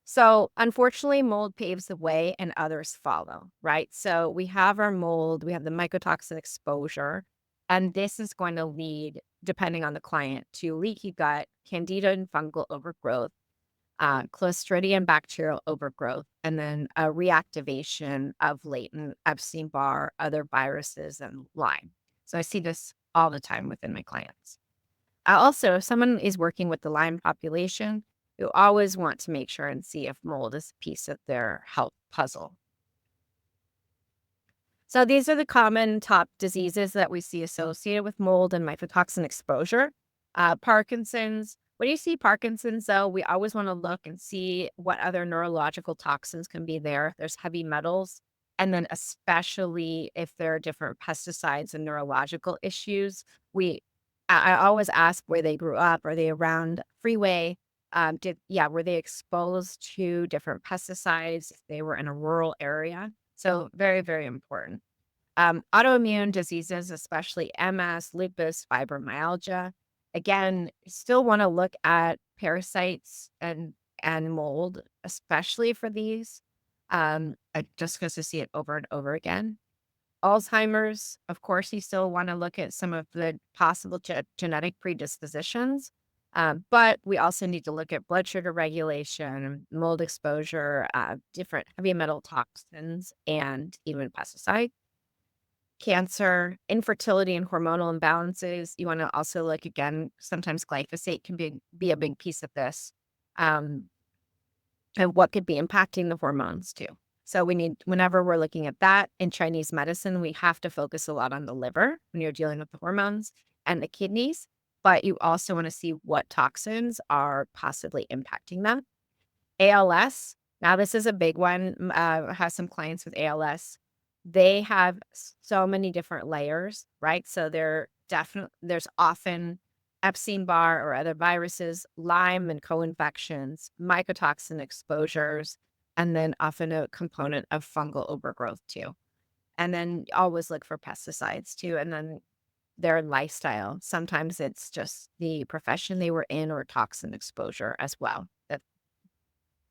So, unfortunately, mold paves the way and others follow, right? So, we have our mold, we have the mycotoxin exposure, and this is going to lead, depending on the client, to leaky gut, candida and fungal overgrowth, Clostridium bacterial overgrowth, and then a reactivation of latent Epstein-Barr, other viruses, and Lyme. So, I see this all the time within my clients. Also, if someone is working with the Lyme population, you always want to make sure and see if mold is a piece of their health puzzle. So these are the common top diseases that we see associated with mold and mycotoxin exposure. Parkinson's. When you see Parkinson's, though, we always want to look and see what other neurological toxins can be there. There's heavy metals. And then especially if there are different pesticides and neurological issues, I always ask where they grew up. Are they around freeway? Were they exposed to different pesticides if they were in a rural area? So very, very important. Autoimmune diseases, especially MS, lupus, fibromyalgia. Again, still want to look at parasites and mold, especially for these, just because to see it over and over again. Alzheimer's, of course, you still want to look at some of the possible genetic predispositions, but we also need to look at blood sugar regulation, mold exposure, different heavy metal toxins, and even pesticides. cancer, infertility, and hormonal imbalances. You want to also look again, sometimes glyphosate can be a big piece of this. Um, and what could be impacting the hormones too. So we need, whenever we're looking at that in Chinese medicine, we have to focus a lot on the liver when you're dealing with the hormones and the kidneys. But you also want to see what toxins are possibly impacting that. ALS. Now, this is a big one. Has some clients with ALS. They have so many different layers, right? So there's often Epstein-Barr or other viruses, Lyme and co-infections, mycotoxin exposures, and then often a component of fungal overgrowth too. And then always look for pesticides too. And then their lifestyle. Sometimes it's just the profession they were in or toxin exposure as well. That's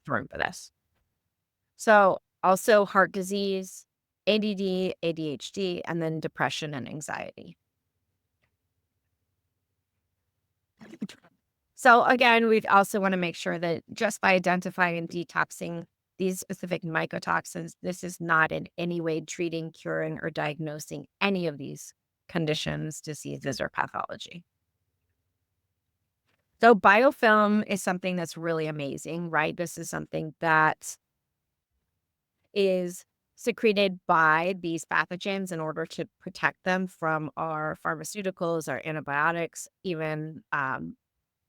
room for this. So also heart disease, ADD, ADHD, and then depression and anxiety. So again, we also want to make sure that just by identifying and detoxing these specific mycotoxins, this is not in any way treating, curing, or diagnosing any of these conditions, diseases, or pathology. So biofilm is something that's really amazing, right? This is something that is secreted by these pathogens in order to protect them from our pharmaceuticals, our antibiotics, even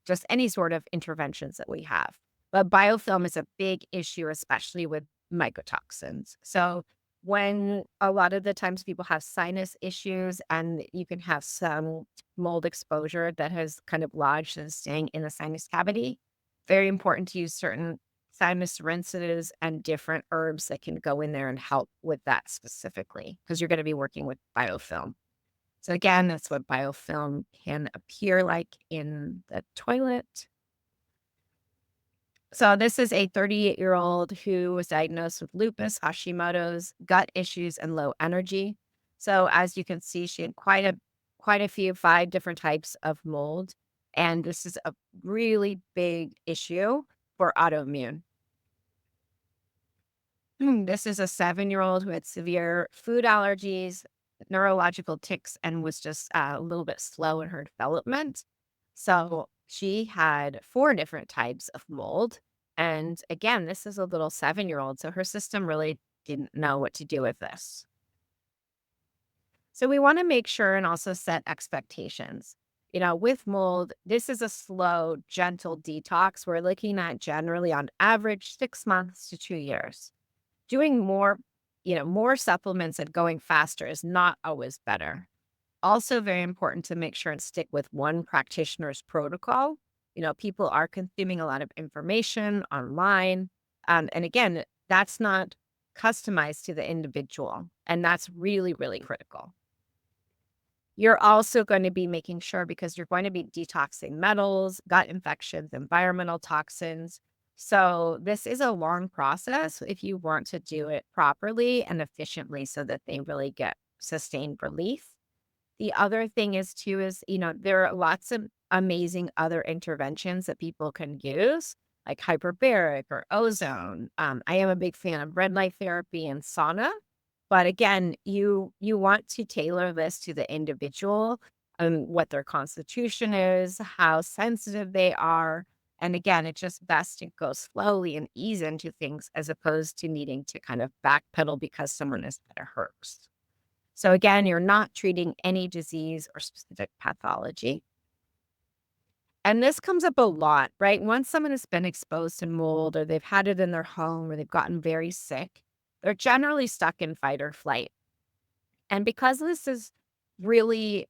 just any sort of interventions that we have. But biofilm is a big issue, especially with mycotoxins. So when a lot of the times people have sinus issues and you can have some mold exposure that has kind of lodged and staying in the sinus cavity, very important to use certain sinus rinses and different herbs that can go in there and help with that specifically, because you're going to be working with biofilm. So again, that's what biofilm can appear like in the toilet. So this is a 38-year-old who was diagnosed with lupus, Hashimoto's, gut issues, and low energy. So as you can see, she had quite a few, 5 different types of mold. And this is a really big issue for autoimmune. This is a 7-year-old who had severe food allergies, neurological tics, and was just a little bit slow in her development. So she had 4 different types of mold. And again, this is a little 7-year-old. So her system really didn't know what to do with this. So we want to make sure and also set expectations. With mold, this is a slow, gentle detox. We're looking at generally on average 6 months to 2 years. Doing more supplements and going faster is not always better. Also very important to make sure and stick with one practitioner's protocol. People are consuming a lot of information online. And again, that's not customized to the individual. And that's really, really critical. You're also going to be making sure, because you're going to be detoxing metals, gut infections, environmental toxins. So this is a long process if you want to do it properly and efficiently so that they really get sustained relief. The other thing is too is, there are lots of amazing other interventions that people can use, like hyperbaric or ozone. I am a big fan of red light therapy and sauna. But again, you want to tailor this to the individual, what their constitution is, how sensitive they are. And again, it's just best to go slowly and ease into things as opposed to needing to kind of backpedal because someone has had a herpes. So again, you're not treating any disease or specific pathology. And this comes up a lot, right? Once someone has been exposed to mold or they've had it in their home or they've gotten very sick, they're generally stuck in fight or flight. And because this is really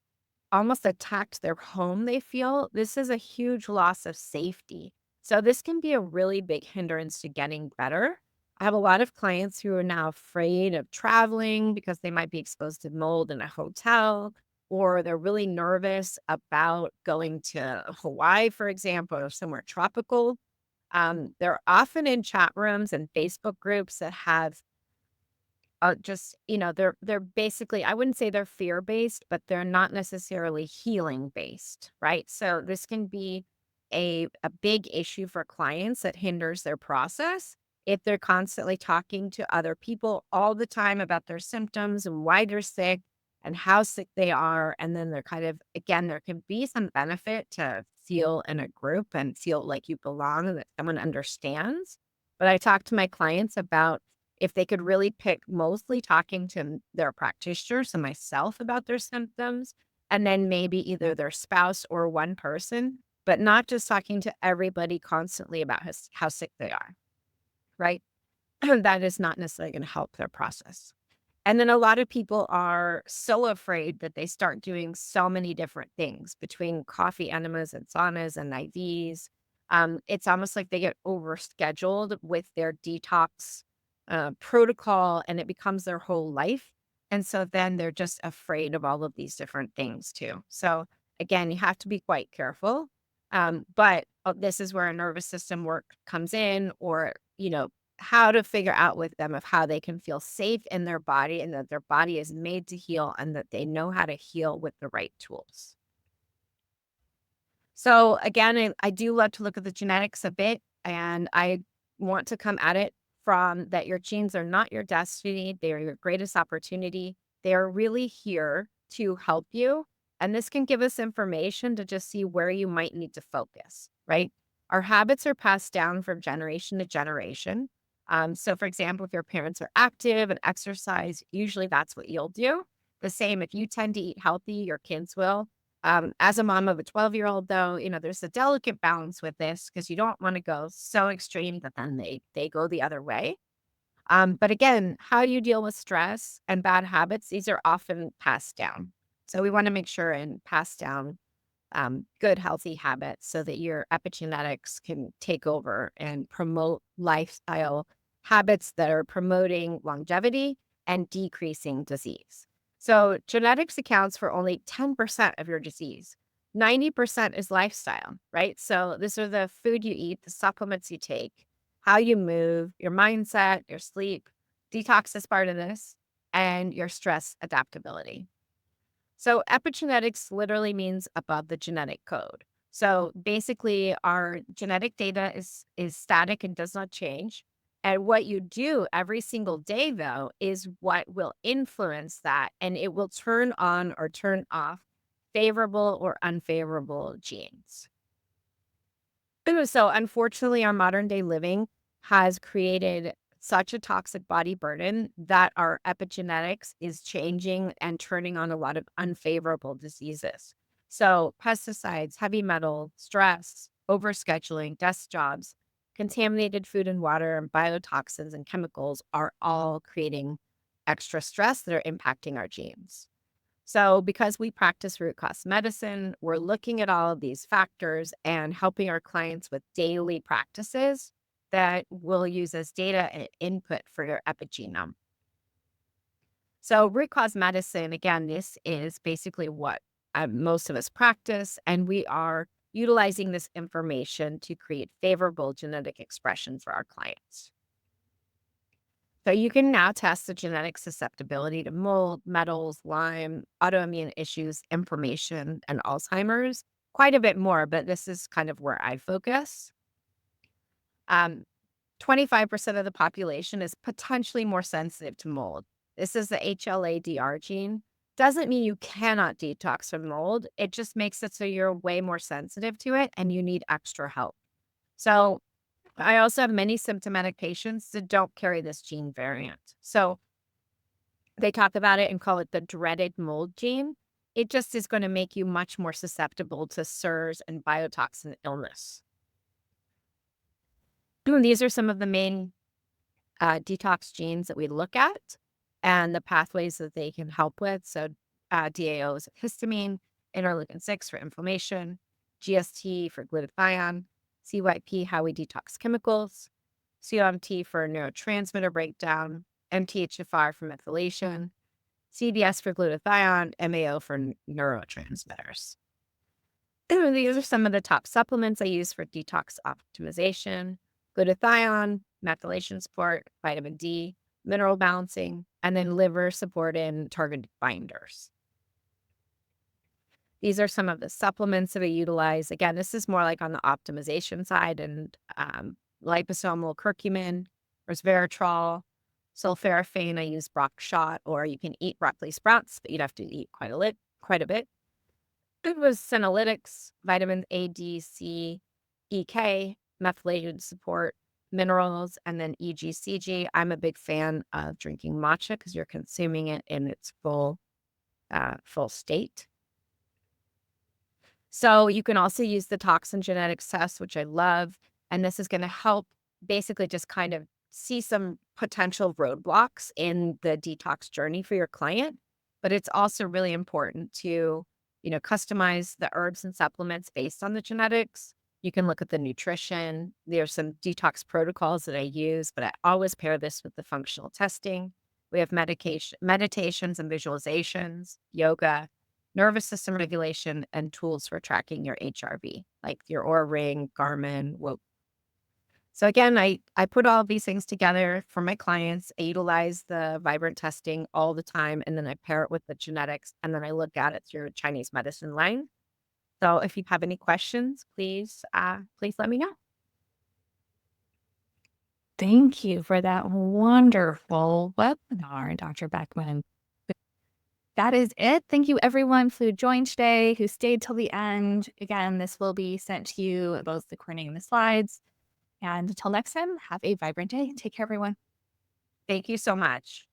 almost attacked their home, they feel this is a huge loss of safety. So this can be a really big hindrance to getting better. I have a lot of clients who are now afraid of traveling because they might be exposed to mold in a hotel, or they're really nervous about going to Hawaii, for example, or somewhere tropical. They're often in chat rooms and Facebook groups that have they're basically, I wouldn't say they're fear-based, but they're not necessarily healing-based, right? So this can be a big issue for clients that hinders their process if they're constantly talking to other people all the time about their symptoms and why they're sick. and how sick they are. And then they're kind of, again, there can be some benefit to feel in a group and feel like you belong and that someone understands. But I talk to my clients about if they could really pick mostly talking to their practitioner, so myself, about their symptoms, and then maybe either their spouse or one person, but not just talking to everybody constantly about how sick they are, right? That is not necessarily going to help their process. And then a lot of people are so afraid that they start doing so many different things between coffee enemas and saunas and IVs. It's almost like they get overscheduled with their detox protocol and it becomes their whole life. And so then they're just afraid of all of these different things too. So again, you have to be quite careful. But this is where a nervous system work comes in, or, how to figure out with them of how they can feel safe in their body and that their body is made to heal and that they know how to heal with the right tools. So again, I do love to look at the genetics a bit, and I want to come at it from that your genes are not your destiny. They are your greatest opportunity. They are really here to help you. And this can give us information to just see where you might need to focus, right? Our habits are passed down from generation to generation. So for example, if your parents are active and exercise, usually that's what you'll do. The same if you tend to eat healthy, your kids will. As a mom of a 12-year-old, though, there's a delicate balance with this because you don't want to go so extreme that then they go the other way. But again, how you deal with stress and bad habits, these are often passed down. So we want to make sure and pass down good, healthy habits so that your epigenetics can take over and promote lifestyle habits that are promoting longevity and decreasing disease. So genetics accounts for only 10% of your disease. 90% is lifestyle, right? So these are the food you eat, the supplements you take, how you move, your mindset, your sleep. Detox is part of this, and your stress adaptability. So epigenetics literally means above the genetic code. So basically our genetic data is static and does not change. And what you do every single day, though, is what will influence that. And it will turn on or turn off favorable or unfavorable genes. So unfortunately, our modern day living has created such a toxic body burden that our epigenetics is changing and turning on a lot of unfavorable diseases. So pesticides, heavy metal, stress, overscheduling, desk jobs, contaminated food and water, and biotoxins and chemicals are all creating extra stress that are impacting our genes. So, because we practice root cause medicine, we're looking at all of these factors and helping our clients with daily practices that we'll use as data and input for your epigenome. So, root cause medicine, again, this is basically what most of us practice, and we are utilizing this information to create favorable genetic expression for our clients. So you can now test the genetic susceptibility to mold, metals, Lyme, autoimmune issues, inflammation, and Alzheimer's. Quite a bit more, but this is kind of where I focus. 25% of the population is potentially more sensitive to mold. This is the HLA-DR gene. Doesn't mean you cannot detox from mold. It just makes it so you're way more sensitive to it and you need extra help. So I also have many symptomatic patients that don't carry this gene variant. So they talk about it and call it the dreaded mold gene. It just is going to make you much more susceptible to SIRS and biotoxin illness. These are some of the main detox genes that we look at and the pathways that they can help with. So DAO is histamine, interleukin 6 for inflammation, GST for glutathione, CYP, how we detox chemicals, COMT for neurotransmitter breakdown, MTHFR for methylation, CBS for glutathione, MAO for neurotransmitters. These are some of the top supplements I use for detox optimization: glutathione, methylation support, vitamin D, mineral balancing, and then liver support and targeted binders. These are some of the supplements that I utilize. Again, this is more like on the optimization side, and liposomal curcumin, resveratrol, Sulforaphane, I use Brock shot, or you can eat broccoli sprouts, but you'd have to eat quite a bit. It was senolytics, vitamin A, D, C, EK, methylated support, minerals, and then EGCG. I'm a big fan of drinking matcha because you're consuming it in its full state. So you can also use the toxin genetics test, which I love. And this is going to help basically just kind of see some potential roadblocks in the detox journey for your client. But it's also really important to, customize the herbs and supplements based on the genetics. You can look at the nutrition. There's some detox protocols that I use, but I always pair this with the functional testing. We have meditations and visualizations, yoga, nervous system regulation, and tools for tracking your HRV, like your Oura Ring, Garmin, Whoop. So again, I put all of these things together for my clients. I utilize the Vibrant testing all the time, and then I pair it with the genetics, and then I look at it through a Chinese medicine line. So if you have any questions, please let me know. Thank you for that wonderful webinar, Dr. Beckman. That is it. Thank you, everyone who joined today, who stayed till the end. Again, this will be sent to you, both the recording and the slides. And until next time, have a vibrant day. Take care, everyone. Thank you so much.